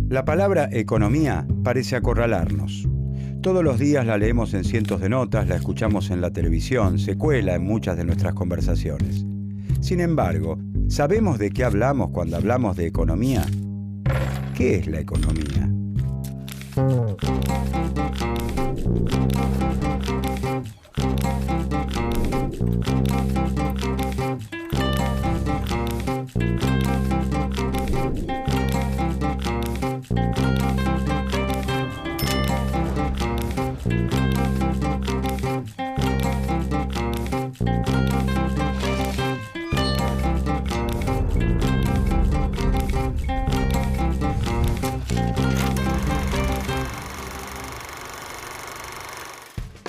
La palabra economía parece acorralarnos. Todos los días la leemos en cientos de notas, la escuchamos en la televisión, se cuela en muchas de nuestras conversaciones. Sin embargo, ¿sabemos de qué hablamos cuando hablamos de economía? ¿Qué es la economía?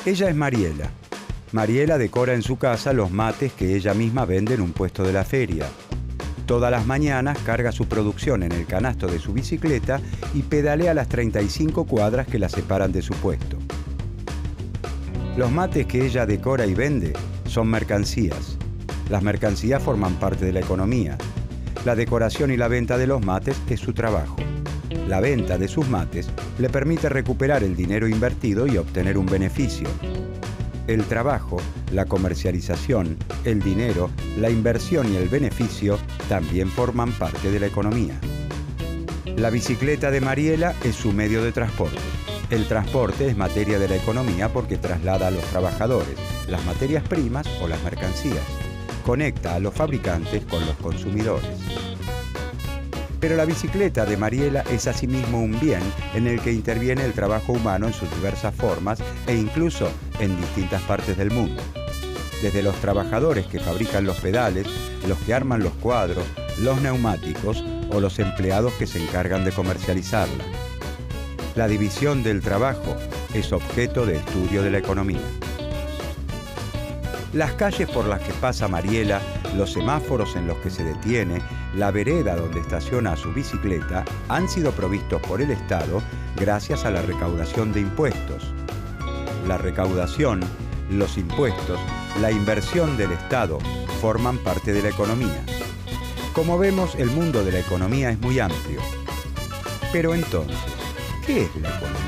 Ella es Mariela. Mariela decora en su casa los mates que ella misma vende en un puesto de la feria. Todas las mañanas carga su producción en el canasto de su bicicleta y pedalea las 35 cuadras que la separan de su puesto. Los mates que ella decora y vende son mercancías. Las mercancías forman parte de la economía. La decoración y la venta de los mates es su trabajo. La venta de sus mates le permite recuperar el dinero invertido y obtener un beneficio. El trabajo, la comercialización, el dinero, la inversión y el beneficio también forman parte de la economía. La bicicleta de Mariela es su medio de transporte. El transporte es materia de la economía porque traslada a los trabajadores las materias primas o las mercancías. Conecta a los fabricantes con los consumidores. Pero la bicicleta de Mariela es asimismo un bien en el que interviene el trabajo humano en sus diversas formas e incluso en distintas partes del mundo. Desde los trabajadores que fabrican los pedales, los que arman los cuadros, los neumáticos o los empleados que se encargan de comercializarla. La división del trabajo es objeto de estudio de la economía. Las calles por las que pasa Mariela, los semáforos en los que se detiene, la vereda donde estaciona su bicicleta han sido provistos por el Estado gracias a la recaudación de impuestos. La recaudación, los impuestos, la inversión del Estado forman parte de la economía. Como vemos, el mundo de la economía es muy amplio. Pero entonces, ¿qué es la economía?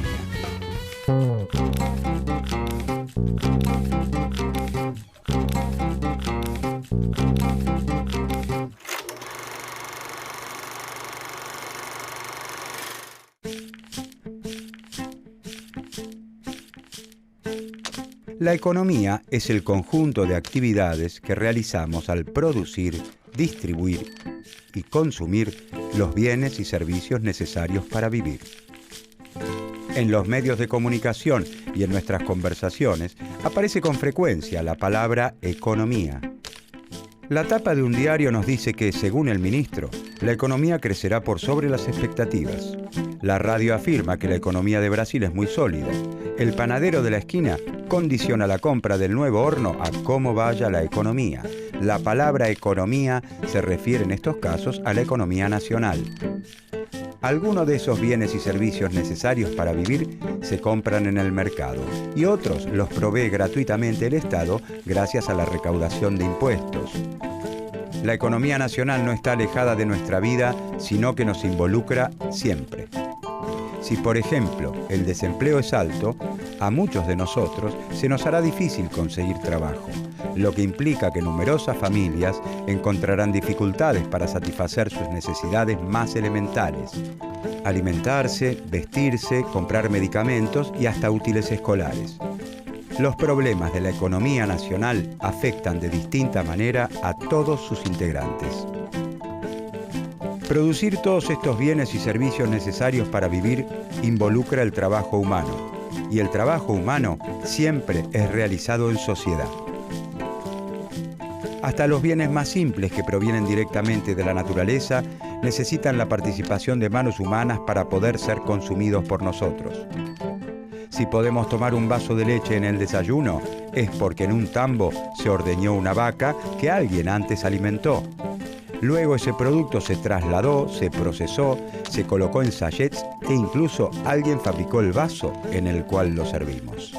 La economía es el conjunto de actividades que realizamos al producir, distribuir y consumir los bienes y servicios necesarios para vivir. En los medios de comunicación y en nuestras conversaciones aparece con frecuencia la palabra economía. La tapa de un diario nos dice que, según el ministro, la economía crecerá por sobre las expectativas. La radio afirma que la economía de Brasil es muy sólida. El panadero de la esquina condiciona la compra del nuevo horno a cómo vaya la economía. La palabra economía se refiere en estos casos a la economía nacional. Algunos de esos bienes y servicios necesarios para vivir se compran en el mercado y otros los provee gratuitamente el Estado gracias a la recaudación de impuestos. La economía nacional no está alejada de nuestra vida, sino que nos involucra siempre. Si, por ejemplo, el desempleo es alto, a muchos de nosotros se nos hará difícil conseguir trabajo, lo que implica que numerosas familias encontrarán dificultades para satisfacer sus necesidades más elementales: alimentarse, vestirse, comprar medicamentos y hasta útiles escolares. Los problemas de la economía nacional afectan de distinta manera a todos sus integrantes. Producir todos estos bienes y servicios necesarios para vivir involucra el trabajo humano, y el trabajo humano siempre es realizado en sociedad. Hasta los bienes más simples que provienen directamente de la naturaleza necesitan la participación de manos humanas para poder ser consumidos por nosotros. Si podemos tomar un vaso de leche en el desayuno, es porque en un tambo se ordeñó una vaca que alguien antes alimentó. Luego ese producto se trasladó, se procesó, se colocó en sachets e incluso alguien fabricó el vaso en el cual lo servimos.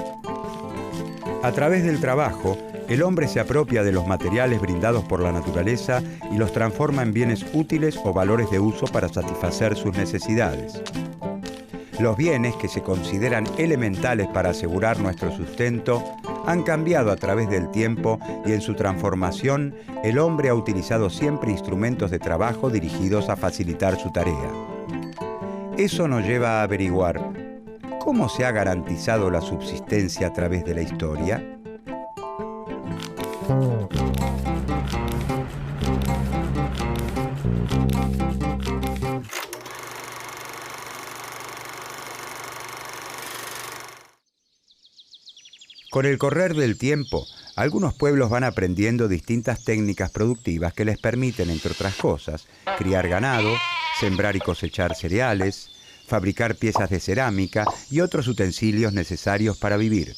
A través del trabajo, el hombre se apropia de los materiales brindados por la naturaleza y los transforma en bienes útiles o valores de uso para satisfacer sus necesidades. Los bienes que se consideran elementales para asegurar nuestro sustento han cambiado a través del tiempo y en su transformación el hombre ha utilizado siempre instrumentos de trabajo dirigidos a facilitar su tarea. Eso nos lleva a averiguar cómo se ha garantizado la subsistencia a través de la historia. Con el correr del tiempo, algunos pueblos van aprendiendo distintas técnicas productivas que les permiten, entre otras cosas, criar ganado, sembrar y cosechar cereales, fabricar piezas de cerámica y otros utensilios necesarios para vivir.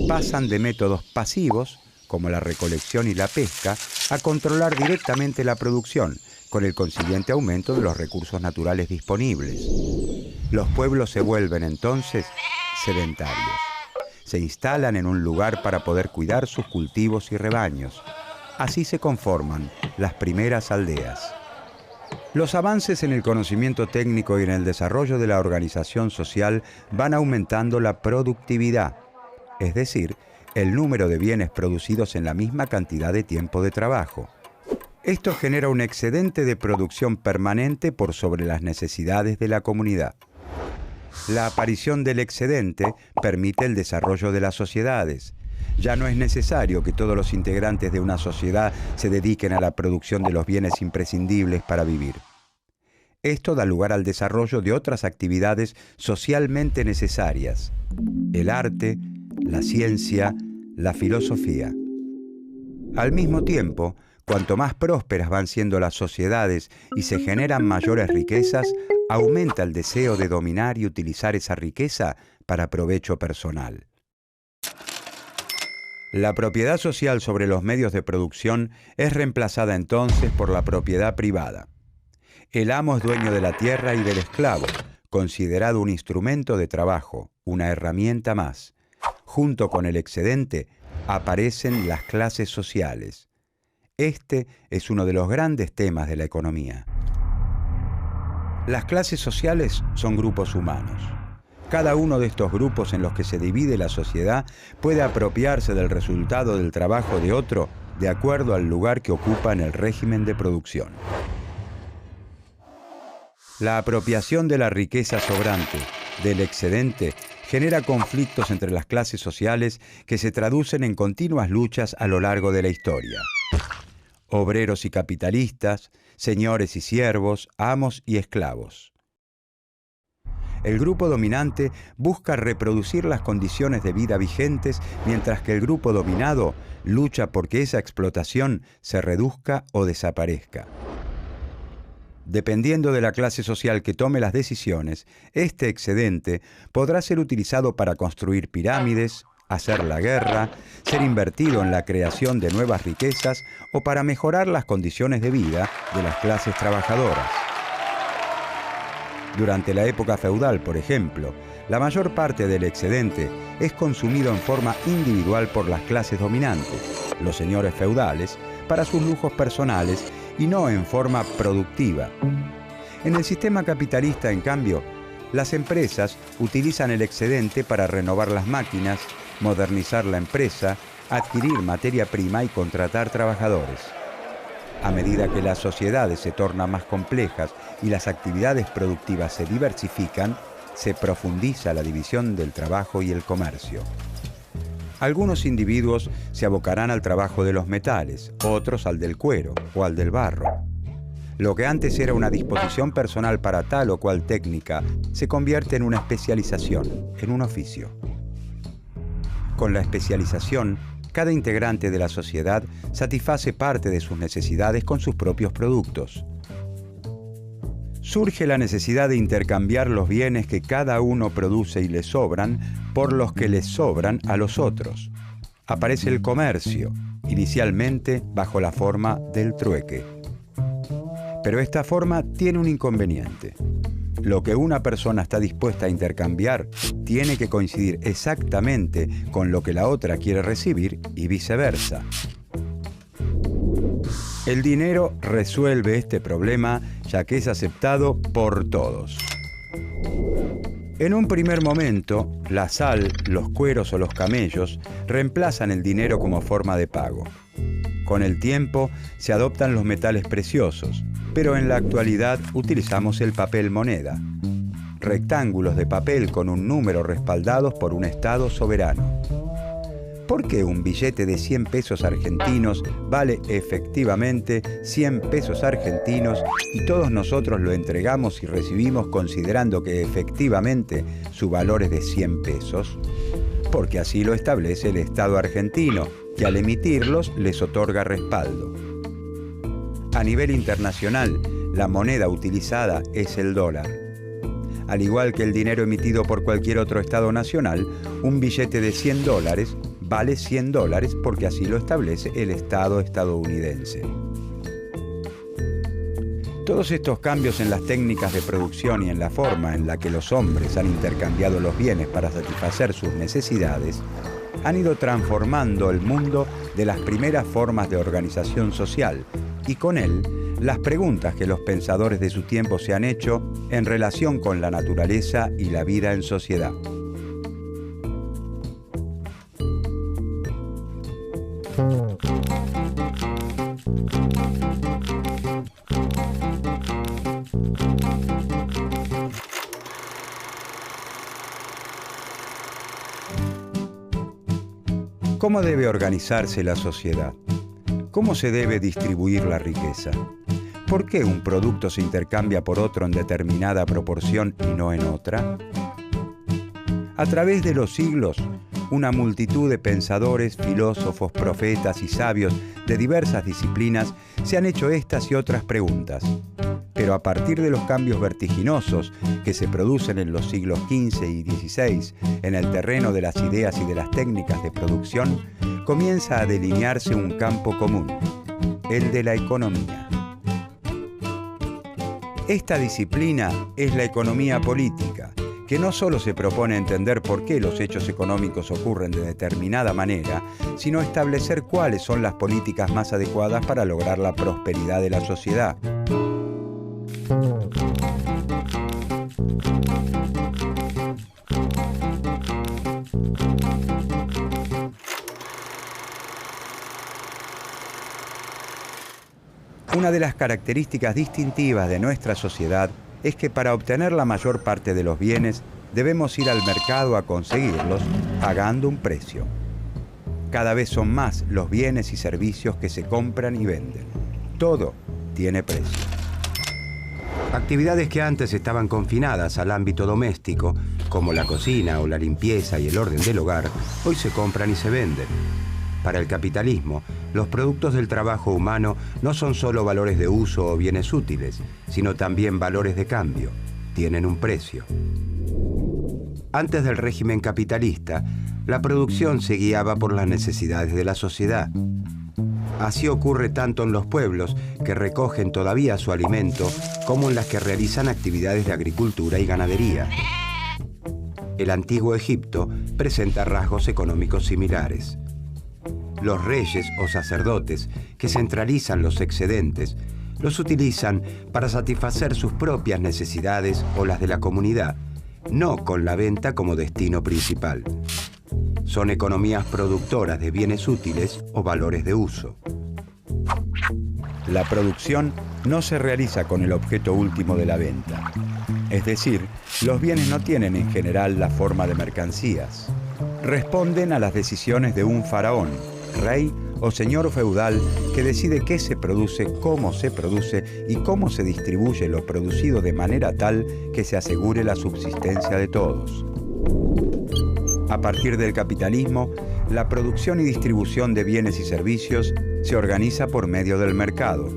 Pasan de métodos pasivos, como la recolección y la pesca, a controlar directamente la producción, con el consiguiente aumento de los recursos naturales disponibles. Los pueblos se vuelven entonces sedentarios. Se instalan en un lugar para poder cuidar sus cultivos y rebaños. Así se conforman las primeras aldeas. Los avances en el conocimiento técnico y en el desarrollo de la organización social van aumentando la productividad, es decir, el número de bienes producidos en la misma cantidad de tiempo de trabajo. Esto genera un excedente de producción permanente por sobre las necesidades de la comunidad. La aparición del excedente permite el desarrollo de las sociedades. Ya no es necesario que todos los integrantes de una sociedad se dediquen a la producción de los bienes imprescindibles para vivir. Esto da lugar al desarrollo de otras actividades socialmente necesarias: el arte, la ciencia, la filosofía. Al mismo tiempo, cuanto más prósperas van siendo las sociedades y se generan mayores riquezas, aumenta el deseo de dominar y utilizar esa riqueza para provecho personal. La propiedad social sobre los medios de producción es reemplazada entonces por la propiedad privada. El amo es dueño de la tierra y del esclavo, considerado un instrumento de trabajo, una herramienta más. Junto con el excedente aparecen las clases sociales. Este es uno de los grandes temas de la economía. Las clases sociales son grupos humanos. Cada uno de estos grupos en los que se divide la sociedad puede apropiarse del resultado del trabajo de otro de acuerdo al lugar que ocupa en el régimen de producción. La apropiación de la riqueza sobrante, del excedente, genera conflictos entre las clases sociales que se traducen en continuas luchas a lo largo de la historia. Obreros y capitalistas, señores y siervos, amos y esclavos. El grupo dominante busca reproducir las condiciones de vida vigentes, mientras que el grupo dominado lucha porque esa explotación se reduzca o desaparezca. Dependiendo de la clase social que tome las decisiones, este excedente podrá ser utilizado para construir pirámides, hacer la guerra, ser invertido en la creación de nuevas riquezas o para mejorar las condiciones de vida de las clases trabajadoras. Durante la época feudal, por ejemplo, la mayor parte del excedente es consumido en forma individual por las clases dominantes, los señores feudales, para sus lujos personales y no en forma productiva. En el sistema capitalista, en cambio, las empresas utilizan el excedente para renovar las máquinas, modernizar la empresa, adquirir materia prima y contratar trabajadores. A medida que las sociedades se tornan más complejas y las actividades productivas se diversifican, se profundiza la división del trabajo y el comercio. Algunos individuos se abocarán al trabajo de los metales, otros al del cuero o al del barro. Lo que antes era una disposición personal para tal o cual técnica se convierte en una especialización, en un oficio. Con la especialización, cada integrante de la sociedad satisface parte de sus necesidades con sus propios productos. Surge la necesidad de intercambiar los bienes que cada uno produce y le sobran por los que les sobran a los otros. Aparece el comercio, inicialmente bajo la forma del trueque. Pero esta forma tiene un inconveniente. Lo que una persona está dispuesta a intercambiar tiene que coincidir exactamente con lo que la otra quiere recibir y viceversa. El dinero resuelve este problema ya que es aceptado por todos. En un primer momento, la sal, los cueros o los camellos reemplazan el dinero como forma de pago. Con el tiempo se adoptan los metales preciosos, pero en la actualidad utilizamos el papel moneda. Rectángulos de papel con un número respaldados por un Estado soberano. ¿Por qué un billete de 100 pesos argentinos vale efectivamente 100 pesos argentinos y todos nosotros lo entregamos y recibimos considerando que efectivamente su valor es de 100 pesos? Porque así lo establece el Estado argentino, que al emitirlos les otorga respaldo. A nivel internacional, la moneda utilizada es el dólar. Al igual que el dinero emitido por cualquier otro Estado nacional, un billete de $100 vale $100 porque así lo establece el Estado estadounidense. Todos estos cambios en las técnicas de producción y en la forma en la que los hombres han intercambiado los bienes para satisfacer sus necesidades han ido transformando el mundo de las primeras formas de organización social y con él las preguntas que los pensadores de su tiempo se han hecho en relación con la naturaleza y la vida en sociedad. ¿Cómo debe organizarse la sociedad? ¿Cómo se debe distribuir la riqueza? ¿Por qué un producto se intercambia por otro en determinada proporción y no en otra? A través de los siglos, una multitud de pensadores, filósofos, profetas y sabios de diversas disciplinas se han hecho estas y otras preguntas. Pero a partir de los cambios vertiginosos que se producen en los siglos XV y XVI en el terreno de las ideas y de las técnicas de producción, comienza a delinearse un campo común, el de la economía. Esta disciplina es la economía política, que no solo se propone entender por qué los hechos económicos ocurren de determinada manera, sino establecer cuáles son las políticas más adecuadas para lograr la prosperidad de la sociedad. Una de las características distintivas de nuestra sociedad es que para obtener la mayor parte de los bienes debemos ir al mercado a conseguirlos pagando un precio. Cada vez son más los bienes y servicios que se compran y venden. Todo tiene precio. Actividades que antes estaban confinadas al ámbito doméstico, como la cocina o la limpieza y el orden del hogar, hoy se compran y se venden. Para el capitalismo, los productos del trabajo humano no son solo valores de uso o bienes útiles, sino también valores de cambio. Tienen un precio. Antes del régimen capitalista, la producción se guiaba por las necesidades de la sociedad. Así ocurre tanto en los pueblos, que recogen todavía su alimento, como en las que realizan actividades de agricultura y ganadería. El antiguo Egipto presenta rasgos económicos similares. Los reyes o sacerdotes que centralizan los excedentes los utilizan para satisfacer sus propias necesidades o las de la comunidad, no con la venta como destino principal. Son economías productoras de bienes útiles o valores de uso. La producción no se realiza con el objeto último de la venta. Es decir, los bienes no tienen en general la forma de mercancías. Responden a las decisiones de un faraón, rey o señor feudal que decide qué se produce y cómo se distribuye lo producido de manera tal que se asegure la subsistencia de todos. A partir del capitalismo, la producción y distribución de bienes y servicios se organiza por medio del mercado.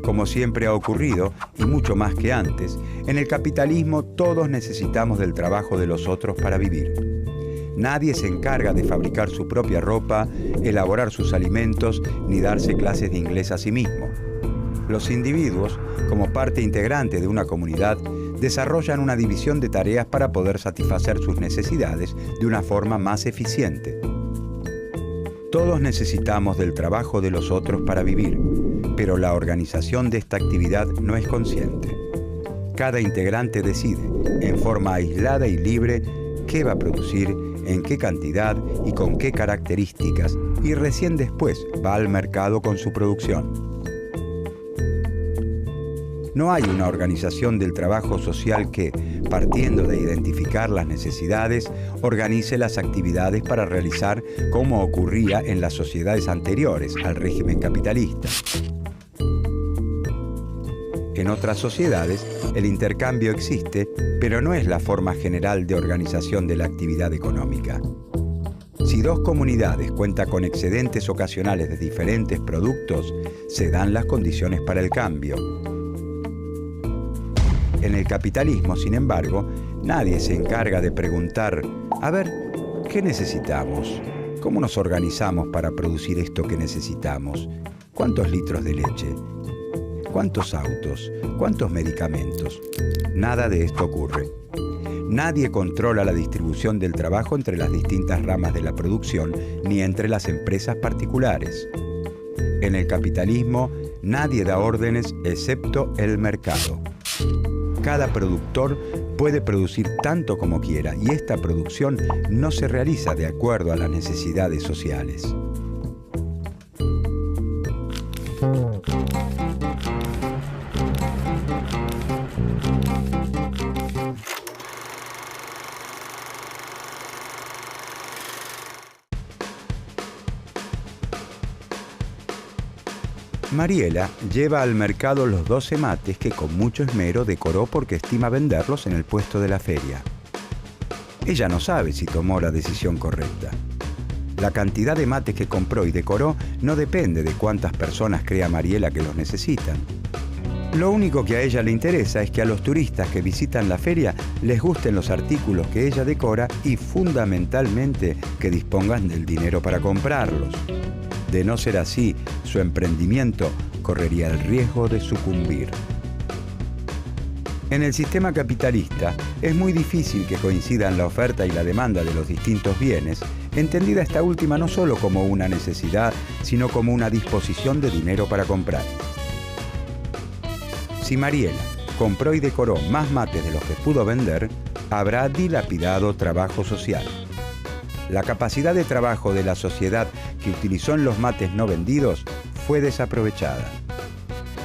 Como siempre ha ocurrido, y mucho más que antes, en el capitalismo todos necesitamos del trabajo de los otros para vivir. Nadie se encarga de fabricar su propia ropa, elaborar sus alimentos, ni darse clases de inglés a sí mismo. Los individuos, como parte integrante de una comunidad, desarrollan una división de tareas para poder satisfacer sus necesidades de una forma más eficiente. Todos necesitamos del trabajo de los otros para vivir, pero la organización de esta actividad no es consciente. Cada integrante decide, en forma aislada y libre, qué va a producir, en qué cantidad y con qué características, y recién después va al mercado con su producción. No hay una organización del trabajo social que, partiendo de identificar las necesidades, organice las actividades para realizar como ocurría en las sociedades anteriores al régimen capitalista. En otras sociedades, el intercambio existe, pero no es la forma general de organización de la actividad económica. Si dos comunidades cuentan con excedentes ocasionales de diferentes productos, se dan las condiciones para el cambio. En el capitalismo, sin embargo, nadie se encarga de preguntar, a ver, ¿qué necesitamos? ¿Cómo nos organizamos para producir esto que necesitamos? ¿Cuántos litros de leche? ¿Cuántos autos? ¿Cuántos medicamentos? Nada de esto ocurre. Nadie controla la distribución del trabajo entre las distintas ramas de la producción, ni entre las empresas particulares. En el capitalismo, nadie da órdenes excepto el mercado. Cada productor puede producir tanto como quiera y esta producción no se realiza de acuerdo a las necesidades sociales. Mariela lleva al mercado los 12 mates que con mucho esmero decoró porque estima venderlos en el puesto de la feria. Ella no sabe si tomó la decisión correcta. La cantidad de mates que compró y decoró no depende de cuántas personas crea Mariela que los necesitan. Lo único que a ella le interesa es que a los turistas que visitan la feria les gusten los artículos que ella decora y fundamentalmente que dispongan del dinero para comprarlos. De no ser así, su emprendimiento correría el riesgo de sucumbir. En el sistema capitalista es muy difícil que coincidan la oferta y la demanda de los distintos bienes, entendida esta última no solo como una necesidad, sino como una disposición de dinero para comprar. Si Mariela compró y decoró más mates de los que pudo vender, habrá dilapidado trabajo social. La capacidad de trabajo de la sociedad que utilizó en los mates no vendidos fue desaprovechada.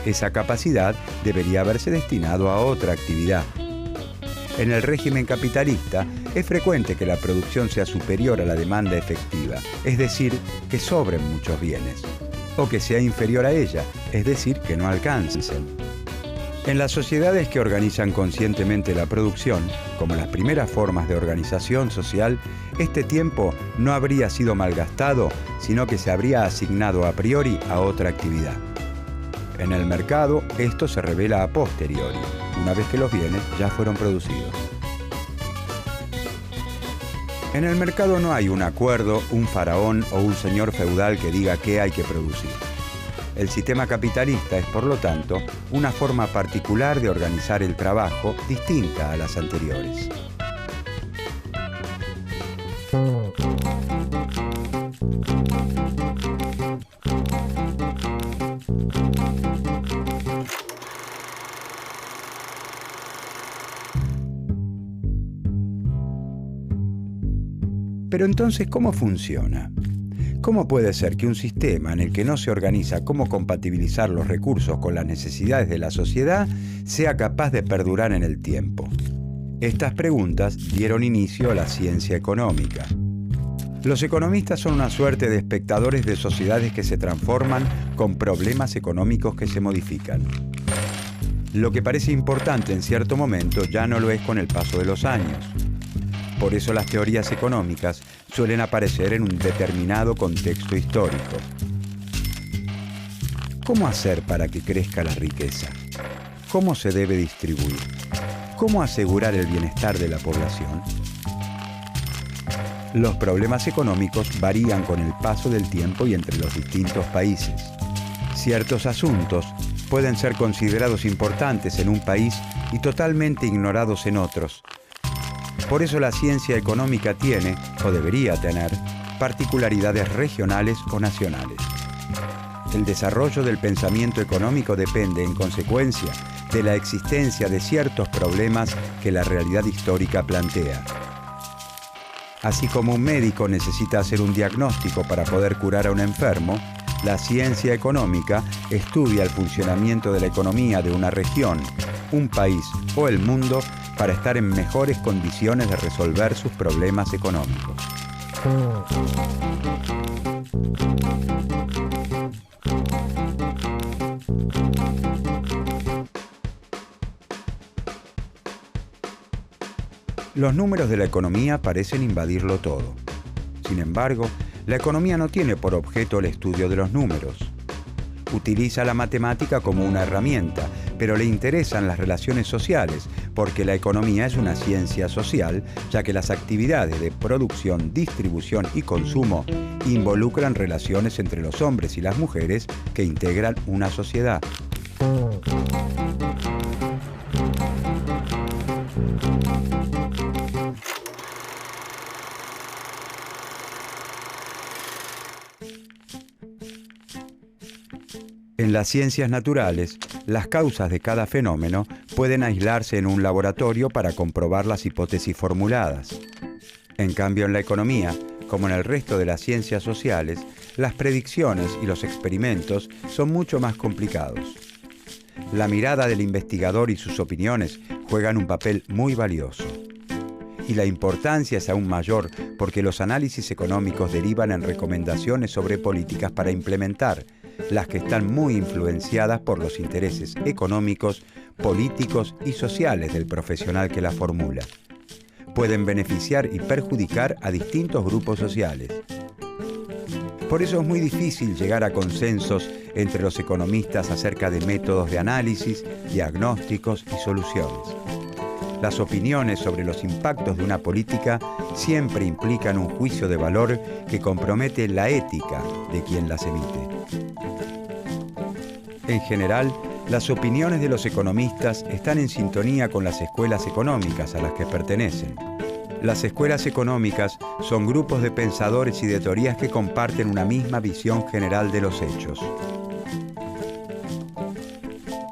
Esa capacidad debería haberse destinado a otra actividad. En el régimen capitalista es frecuente que la producción sea superior a la demanda efectiva, es decir, que sobren muchos bienes, o que sea inferior a ella, es decir, que no alcancen. En las sociedades que organizan conscientemente la producción, como las primeras formas de organización social, este tiempo no habría sido malgastado, sino que se habría asignado a priori a otra actividad. En el mercado, esto se revela a posteriori, una vez que los bienes ya fueron producidos. En el mercado no hay un acuerdo, un faraón o un señor feudal que diga qué hay que producir. El sistema capitalista es, por lo tanto, una forma particular de organizar el trabajo distinta a las anteriores. Pero entonces, ¿cómo funciona? ¿Cómo puede ser que un sistema en el que no se organiza cómo compatibilizar los recursos con las necesidades de la sociedad sea capaz de perdurar en el tiempo? Estas preguntas dieron inicio a la ciencia económica. Los economistas son una suerte de espectadores de sociedades que se transforman con problemas económicos que se modifican. Lo que parece importante en cierto momento ya no lo es con el paso de los años. Por eso las teorías económicas suelen aparecer en un determinado contexto histórico. ¿Cómo hacer para que crezca la riqueza? ¿Cómo se debe distribuir? ¿Cómo asegurar el bienestar de la población? Los problemas económicos varían con el paso del tiempo y entre los distintos países. Ciertos asuntos pueden ser considerados importantes en un país y totalmente ignorados en otros. Por eso la ciencia económica tiene, o debería tener, particularidades regionales o nacionales. El desarrollo del pensamiento económico depende, en consecuencia, de la existencia de ciertos problemas que la realidad histórica plantea. Así como un médico necesita hacer un diagnóstico para poder curar a un enfermo, la ciencia económica estudia el funcionamiento de la economía de una región, un país o el mundo para estar en mejores condiciones de resolver sus problemas económicos. Los números de la economía parecen invadirlo todo. Sin embargo, la economía no tiene por objeto el estudio de los números. Utiliza la matemática como una herramienta, pero le interesan las relaciones sociales, porque la economía es una ciencia social, ya que las actividades de producción, distribución y consumo involucran relaciones entre los hombres y las mujeres que integran una sociedad. En las ciencias naturales, las causas de cada fenómeno pueden aislarse en un laboratorio para comprobar las hipótesis formuladas. En cambio, en la economía, como en el resto de las ciencias sociales, las predicciones y los experimentos son mucho más complicados. La mirada del investigador y sus opiniones juegan un papel muy valioso. Y la importancia es aún mayor porque los análisis económicos derivan en recomendaciones sobre políticas para implementar, las que están muy influenciadas por los intereses económicos, políticos y sociales del profesional que la formula. Pueden beneficiar y perjudicar a distintos grupos sociales. Por eso es muy difícil llegar a consensos entre los economistas acerca de métodos de análisis, diagnósticos y soluciones. Las opiniones sobre los impactos de una política siempre implican un juicio de valor que compromete la ética de quien las emite. En general, las opiniones de los economistas están en sintonía con las escuelas económicas a las que pertenecen. Las escuelas económicas son grupos de pensadores y de teorías que comparten una misma visión general de los hechos.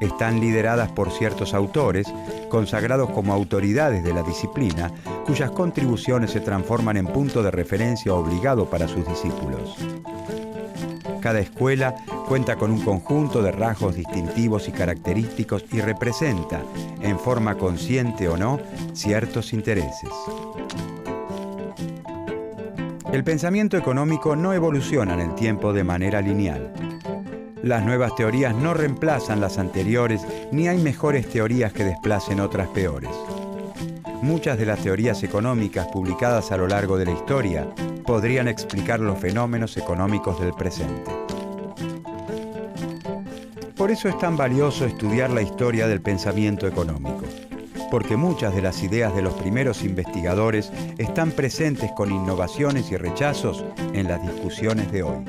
Están lideradas por ciertos autores, consagrados como autoridades de la disciplina, cuyas contribuciones se transforman en punto de referencia obligado para sus discípulos. Cada escuela cuenta con un conjunto de rasgos distintivos y característicos y representa, en forma consciente o no, ciertos intereses. El pensamiento económico no evoluciona en el tiempo de manera lineal. Las nuevas teorías no reemplazan las anteriores, ni hay mejores teorías que desplacen otras peores. Muchas de las teorías económicas publicadas a lo largo de la historia podrían explicar los fenómenos económicos del presente. Por eso es tan valioso estudiar la historia del pensamiento económico, porque muchas de las ideas de los primeros investigadores están presentes con innovaciones y rechazos en las discusiones de hoy.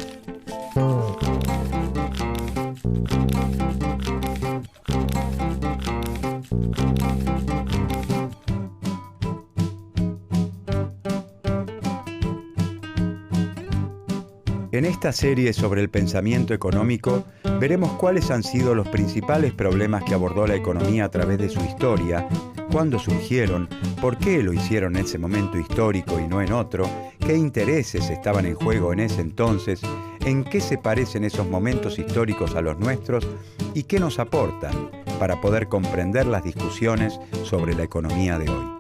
En esta serie sobre el pensamiento económico, veremos cuáles han sido los principales problemas que abordó la economía a través de su historia, cuándo surgieron, por qué lo hicieron en ese momento histórico y no en otro, qué intereses estaban en juego en ese entonces, en qué se parecen esos momentos históricos a los nuestros y qué nos aportan para poder comprender las discusiones sobre la economía de hoy.